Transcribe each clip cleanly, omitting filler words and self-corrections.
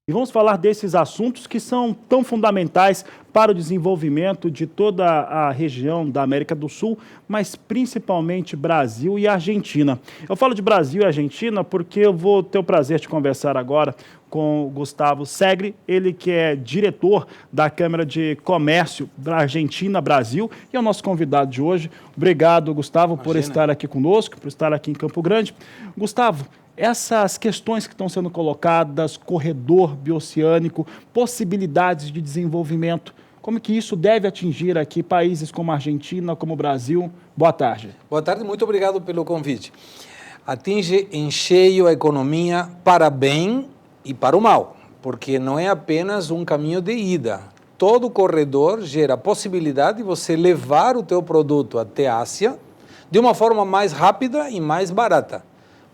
E vamos falar desses assuntos que são tão fundamentais para o desenvolvimento de toda a região da América do Sul, mas principalmente Brasil e Argentina. Eu falo de Brasil e Argentina porque eu vou ter o prazer de conversar agora com o Gustavo Segre, ele que é diretor da Câmara de Comércio da Argentina-Brasil e é o nosso convidado de hoje. Obrigado, Gustavo, por estar aqui conosco, por estar aqui em Campo Grande. Gustavo, essas questões que estão sendo colocadas, corredor bioceânico, possibilidades de desenvolvimento, como que isso deve atingir aqui países como a Argentina, como o Brasil? Boa tarde. Boa tarde, muito obrigado pelo convite. Atinge em cheio a economia para bem e para o mal, porque não é apenas um caminho de ida. Todo corredor gera a possibilidade de você levar o teu produto até a Ásia de uma forma mais rápida e mais barata.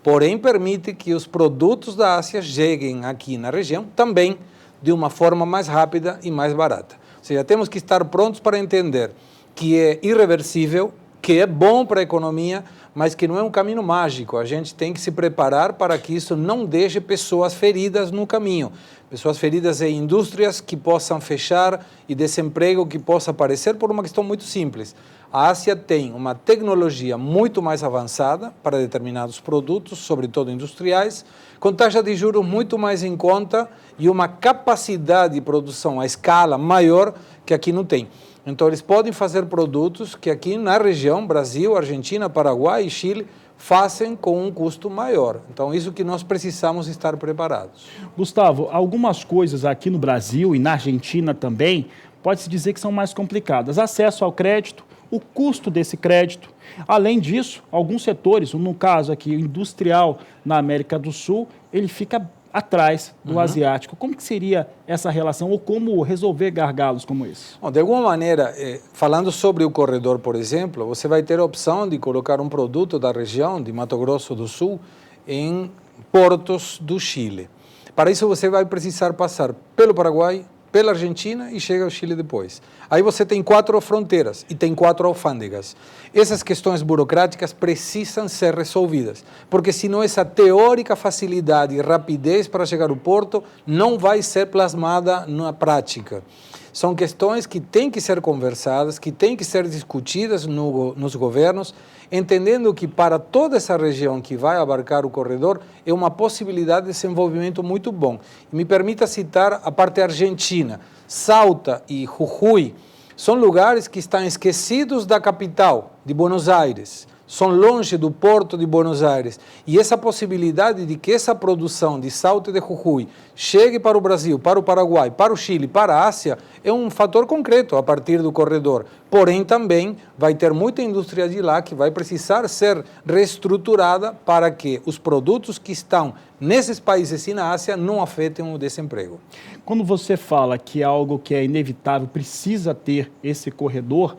Porém, permite que os produtos da Ásia cheguem aqui na região também de uma forma mais rápida e mais barata. Ou seja, temos que estar prontos para entender que é irreversível, que é bom para a economia, mas que não é um caminho mágico. A gente tem que se preparar para que isso não deixe pessoas feridas no caminho. Pessoas feridas em indústrias que possam fechar e desemprego que possa aparecer por uma questão muito simples. A Ásia tem uma tecnologia muito mais avançada para determinados produtos, sobretudo industriais, com taxa de juros muito mais em conta e uma capacidade de produção à escala maior que aqui não tem. Então, eles podem fazer produtos que aqui na região, Brasil, Argentina, Paraguai e Chile, fazem com um custo maior. Então, isso que nós precisamos estar preparados. Gustavo, algumas coisas aqui no Brasil e na Argentina também, pode-se dizer que são mais complicadas. Acesso ao crédito, o custo desse crédito. Além disso, alguns setores, no caso aqui, industrial na América do Sul, ele fica atrás do asiático. Como que seria essa relação ou como resolver gargalos como esse? Bom, de alguma maneira, falando sobre o corredor, por exemplo, você vai ter a opção de colocar um produto da região de Mato Grosso do Sul em portos do Chile. Para isso você vai precisar passar pelo Paraguai, pela Argentina e chega ao Chile depois. Aí você tem 4 fronteiras e tem 4 alfândegas. Essas questões burocráticas precisam ser resolvidas, porque senão essa teórica facilidade e rapidez para chegar ao porto não vai ser plasmada na prática. São questões que têm que ser conversadas, que têm que ser discutidas nos governos, entendendo que para toda essa região que vai abarcar o corredor é uma possibilidade de desenvolvimento muito bom. E me permita citar a parte argentina. Salta e Jujuy são lugares que estão esquecidos da capital, de Buenos Aires. São longe do porto de Buenos Aires. E essa possibilidade de que essa produção de Salta e de Jujuy chegue para o Brasil, para o Paraguai, para o Chile, para a Ásia, é um fator concreto a partir do corredor. Porém, também vai ter muita indústria de lá que vai precisar ser reestruturada para que os produtos que estão nesses países e na Ásia não afetem o desemprego. Quando você fala que é algo que é inevitável, precisa ter esse corredor,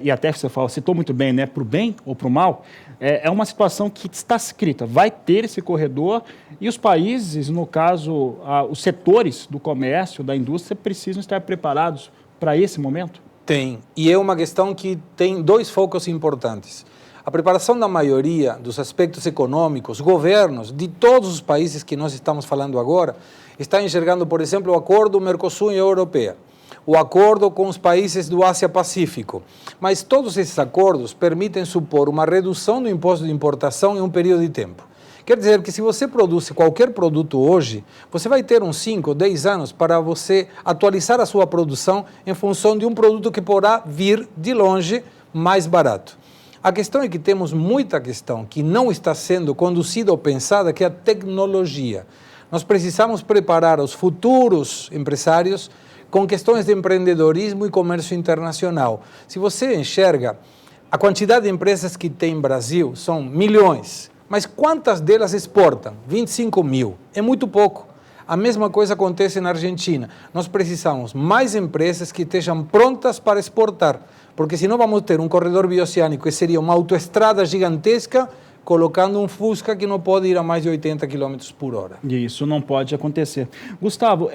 e até você fala, citou muito bem, né, para o bem ou para o mal, é uma situação que está escrita, vai ter esse corredor e os países, no caso, os setores do comércio, da indústria, precisam estar preparados para esse momento? Tem, e é uma questão que tem 2 focos importantes. A preparação da maioria dos aspectos econômicos, governos de todos os países que nós estamos falando agora, está enxergando, por exemplo, o acordo Mercosul e Europeia, o acordo com os países do Ásia-Pacífico. Mas todos esses acordos permitem supor uma redução do imposto de importação em um período de tempo. Quer dizer que se você produz qualquer produto hoje, você vai ter uns 5 ou 10 anos para você atualizar a sua produção em função de um produto que poderá vir de longe mais barato. A questão é que temos muita questão que não está sendo conduzida ou pensada, que é a tecnologia. Nós precisamos preparar os futuros empresários com questões de empreendedorismo e comércio internacional. Se você enxerga, a quantidade de empresas que tem no Brasil são milhões, mas quantas delas exportam? 25 mil. É muito pouco. A mesma coisa acontece na Argentina. Nós precisamos mais empresas que estejam prontas para exportar, porque senão vamos ter um corredor bioceânico que seria uma autoestrada gigantesca, colocando um Fusca que não pode ir a mais de 80 km por hora. E isso não pode acontecer. Gustavo,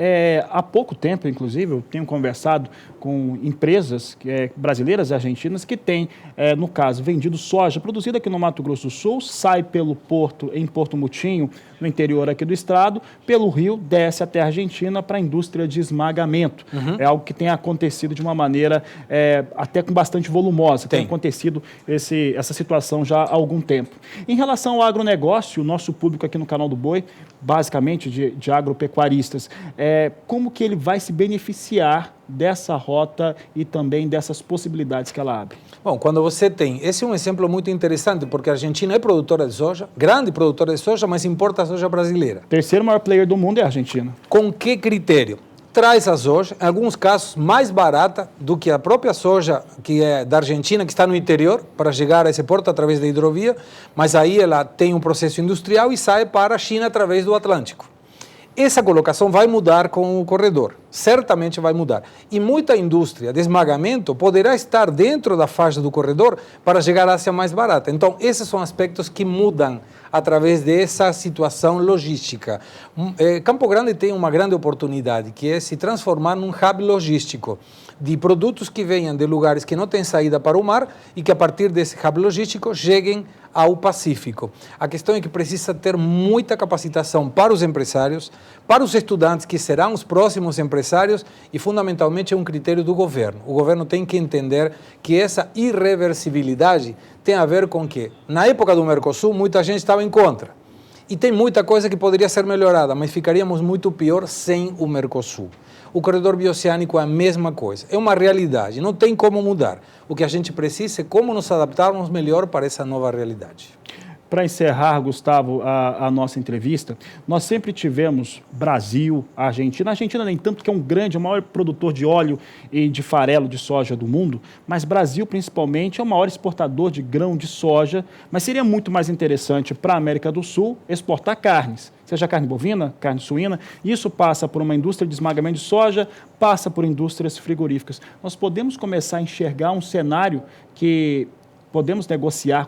há pouco tempo, inclusive, eu tenho conversado com empresas brasileiras e argentinas que têm, no caso, vendido soja produzida aqui no Mato Grosso do Sul, sai pelo porto, em Porto Mutinho, no interior aqui do estado, pelo rio, desce até a Argentina para a indústria de esmagamento. É algo que tem acontecido de uma maneira até com bastante volumosa, tem acontecido essa situação já há algum tempo. Em relação ao agronegócio, o nosso público aqui no Canal do Boi, basicamente de agropecuaristas, como que ele vai se beneficiar dessa rota e também dessas possibilidades que ela abre? Bom, quando você tem... Esse é um exemplo muito interessante, porque a Argentina é produtora de soja, grande produtora de soja, mas importa a soja brasileira. Terceiro maior player do mundo é a Argentina. Com que critério? Traz a soja, em alguns casos, mais barata do que a própria soja que é da Argentina, que está no interior, para chegar a esse porto através da hidrovia, mas aí ela tem um processo industrial e sai para a China através do Atlântico. Essa colocação vai mudar com o corredor, certamente vai mudar. E muita indústria de esmagamento poderá estar dentro da faixa do corredor para chegar a Ásia mais barata. Então, esses são aspectos que mudam através dessa situação logística. Campo Grande tem uma grande oportunidade, que é se transformar num hub logístico de produtos que venham de lugares que não têm saída para o mar e que a partir desse hub logístico cheguem ao Pacífico. A questão é que precisa ter muita capacitação para os empresários, para os estudantes que serão os próximos empresários e fundamentalmente é um critério do governo. O governo tem que entender que essa irreversibilidade tem a ver com que, na época do Mercosul, muita gente estava em contra. E tem muita coisa que poderia ser melhorada, mas ficaríamos muito pior sem o Mercosul. O corredor bioceânico é a mesma coisa, é uma realidade, não tem como mudar. O que a gente precisa é como nos adaptarmos melhor para essa nova realidade. Para encerrar, Gustavo, a nossa entrevista, nós sempre tivemos Brasil, Argentina. A Argentina, nem tanto, que é o maior produtor de óleo e de farelo de soja do mundo, mas Brasil, principalmente, é o maior exportador de grão de soja. Mas seria muito mais interessante para a América do Sul exportar carnes, seja carne bovina, carne suína. Isso passa por uma indústria de esmagamento de soja, passa por indústrias frigoríficas. Nós podemos começar a enxergar um cenário que podemos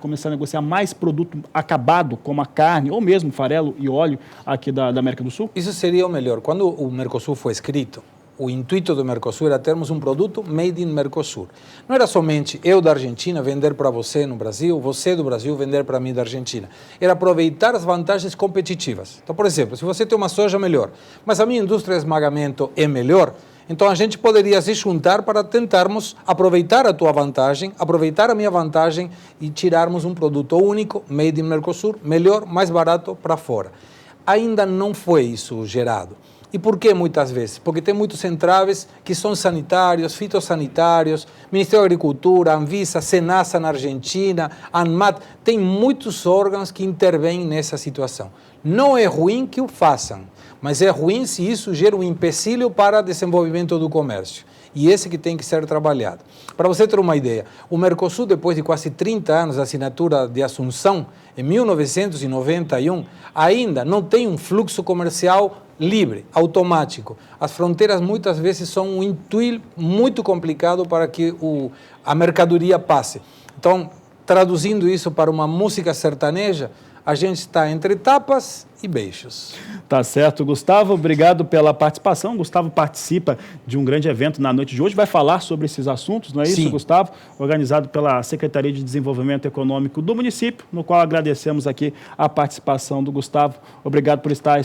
começar a negociar mais produto acabado, como a carne, ou mesmo farelo e óleo aqui da América do Sul? Isso seria o melhor. Quando o Mercosul foi escrito, o intuito do Mercosul era termos um produto made in Mercosul. Não era somente eu da Argentina vender para você no Brasil, você do Brasil vender para mim da Argentina. Era aproveitar as vantagens competitivas. Então, por exemplo, se você tem uma soja melhor, mas a minha indústria de esmagamento é melhor, então a gente poderia se juntar para tentarmos aproveitar a tua vantagem, aproveitar a minha vantagem e tirarmos um produto único, made in Mercosul, melhor, mais barato para fora. Ainda não foi isso gerado. E por que muitas vezes? Porque tem muitos entraves que são sanitários, fitossanitários, Ministério da Agricultura, Anvisa, Senasa na Argentina, ANMAT, tem muitos órgãos que intervêm nessa situação. Não é ruim que o façam, mas é ruim se isso gera um empecilho para o desenvolvimento do comércio. E esse que tem que ser trabalhado. Para você ter uma ideia, o Mercosul, depois de quase 30 anos da assinatura de Assunção, em 1991, ainda não tem um fluxo comercial livre, automático. As fronteiras muitas vezes são um intuito muito complicado para que a mercadoria passe. Então, traduzindo isso para uma música sertaneja, a gente está entre tapas e beijos. Tá certo, Gustavo. Obrigado pela participação. Gustavo participa de um grande evento na noite de hoje. Vai falar sobre esses assuntos, não é isso, Sim. Gustavo? Organizado pela Secretaria de Desenvolvimento Econômico do município, no qual agradecemos aqui a participação do Gustavo. Obrigado por estar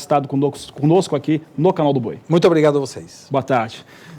conosco aqui no Canal do Boi. Muito obrigado a vocês. Boa tarde.